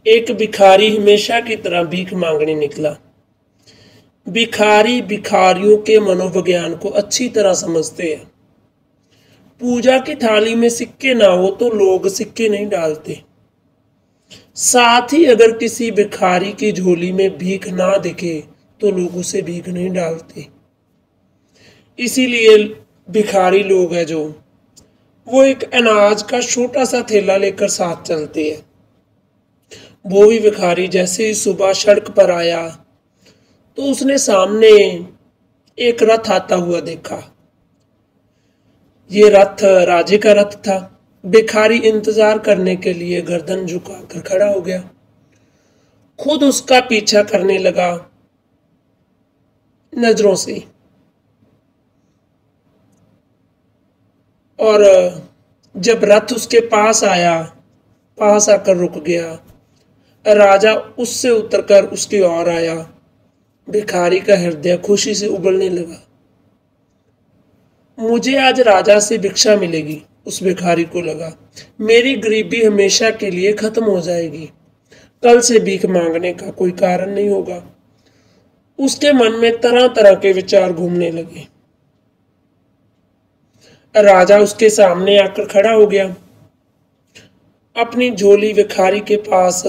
एक भिखारी हमेशा की तरह भीख मांगने निकला। भिखारी भिखारियों के मनोविज्ञान को अच्छी तरह समझते हैं। पूजा की थाली में सिक्के ना हो तो लोग सिक्के नहीं डालते। साथ ही अगर किसी भिखारी की झोली में भीख ना दिखे तो लोग उसे भीख नहीं डालते। इसीलिए भिखारी लोग हैं जो वो एक अनाज का छोटा सा थैला लेकर साथ चलते हैं। वो भी भिखारी जैसे ही सुबह सड़क पर आया तो उसने सामने एक रथ आता हुआ देखा। ये रथ राजे का रथ था। भिखारी इंतजार करने के लिए गर्दन झुकाकर खड़ा हो गया। खुद उसका पीछा करने लगा नजरों से। और जब रथ उसके पास आया, पास आकर रुक गया, राजा उससे उतरकर उसकी ओर आया। भिखारी का हृदय खुशी से उबलने लगा। मुझे आज राजा से भिक्षा मिलेगी, उस भिखारी को लगा। मेरी गरीबी हमेशा के लिए खत्म हो जाएगी। कल से भीख मांगने का कोई कारण नहीं होगा। उसके मन में तरह तरह के विचार घूमने लगे। राजा उसके सामने आकर खड़ा हो गया। अपनी झोली भिखारी के पास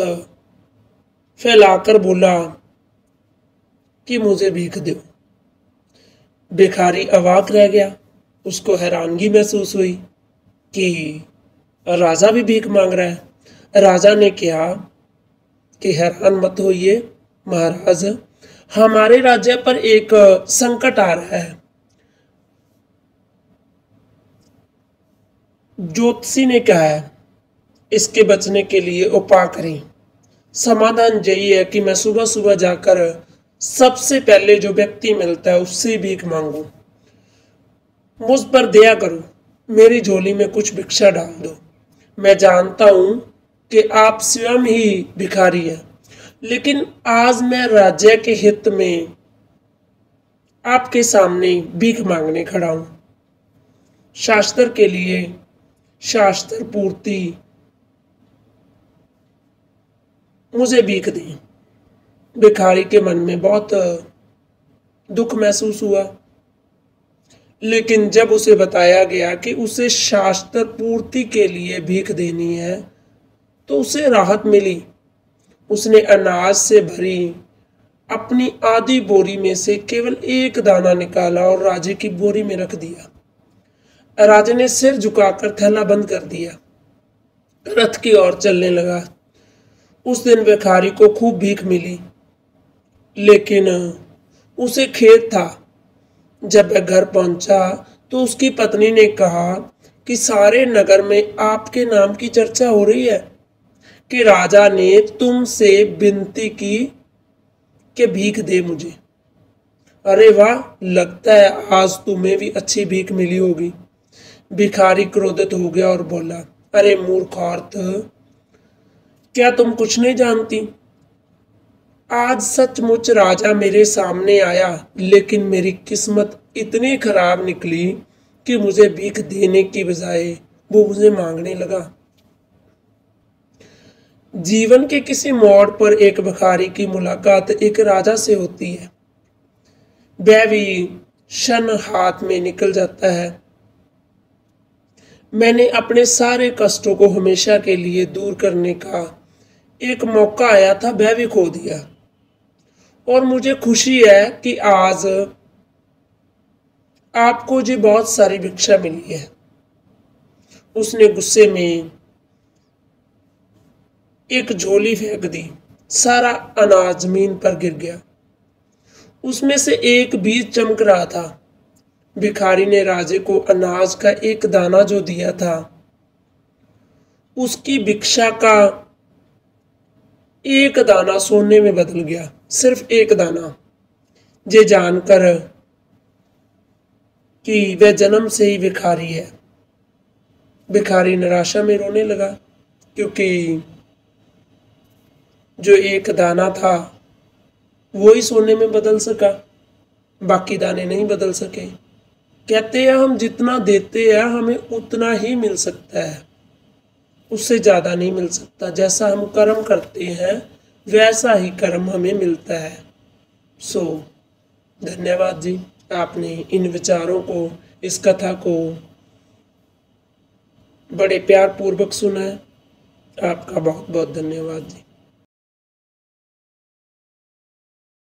फैलाकर बोला कि मुझे भीख दो। भिखारी अवाक रह गया। उसको हैरानगी महसूस हुई कि राजा भी भीख मांग रहा है। राजा ने कहा कि हैरान मत होइए महाराज, हमारे राज्य पर एक संकट आ रहा है। ज्योतिषी ने कहा है इसके बचने के लिए उपाय करें। समाधान यही है कि मैं सुबह सुबह जाकर सबसे पहले जो व्यक्ति मिलता है उससे भीख मांगू। मुझ पर दया करो, मेरी झोली में कुछ भिक्षा डाल दो। मैं जानता हूं कि आप स्वयं ही भिखारी हैं, लेकिन आज मैं राज्य के हित में आपके सामने भीख मांगने खड़ा हूं। शास्त्र के लिए शास्त्र पूर्ति मुझे भीख दें। भिखारी के मन में बहुत दुख महसूस हुआ, लेकिन जब उसे बताया गया कि उसे शास्त्र पूर्ति के लिए भीख देनी है तो उसे राहत मिली। उसने अनाज से भरी अपनी आधी बोरी में से केवल एक दाना निकाला और राजे की बोरी में रख दिया। राजे ने सिर झुकाकर थैला बंद कर दिया, रथ की ओर चलने लगा। उस दिन भिखारी को खूब भीख मिली, लेकिन उसे खेद था। जब वह घर पहुंचा तो उसकी पत्नी ने कहा कि सारे नगर में आपके नाम की चर्चा हो रही है कि राजा ने तुमसे विनती की कि भीख दे मुझे। अरे वाह, लगता है आज तुम्हें भी अच्छी भीख मिली होगी। भिखारी क्रोधित हो गया और बोला, अरे मूर्ख औरत, क्या तुम कुछ नहीं जानती? आज सचमुच राजा मेरे सामने आया, लेकिन मेरी किस्मत इतनी खराब निकली कि मुझे भीख देने की बजाय वो मुझे मांगने लगा। जीवन के किसी मोड़ पर एक भिखारी की मुलाकात एक राजा से होती है। वह भी क्षण हाथ में निकल जाता है। मैंने अपने सारे कष्टों को हमेशा के लिए दूर करने का एक मौका आया था, वह भी खो दिया। और मुझे खुशी है कि आज आपको जी बहुत सारी भिक्षा मिली है। उसने गुस्से में एक झोली फेंक दी। सारा अनाज जमीन पर गिर गया। उसमें से एक बीज चमक रहा था। भिखारी ने राजे को अनाज का एक दाना जो दिया था, उसकी भिक्षा का एक दाना सोने में बदल गया। सिर्फ एक दाना। ये जानकर कि वह जन्म से ही भिखारी है, भिखारी निराशा में रोने लगा, क्योंकि जो एक दाना था वो ही सोने में बदल सका, बाकी दाने नहीं बदल सके। कहते हैं हम जितना देते हैं हमें उतना ही मिल सकता है। उससे ज़्यादा नहीं मिल सकता। जैसा हम कर्म करते हैं वैसा ही कर्म हमें मिलता है। सो धन्यवाद जी, आपने इन विचारों को, इस कथा को बड़े प्यार पूर्वक सुना है। आपका बहुत बहुत धन्यवाद जी।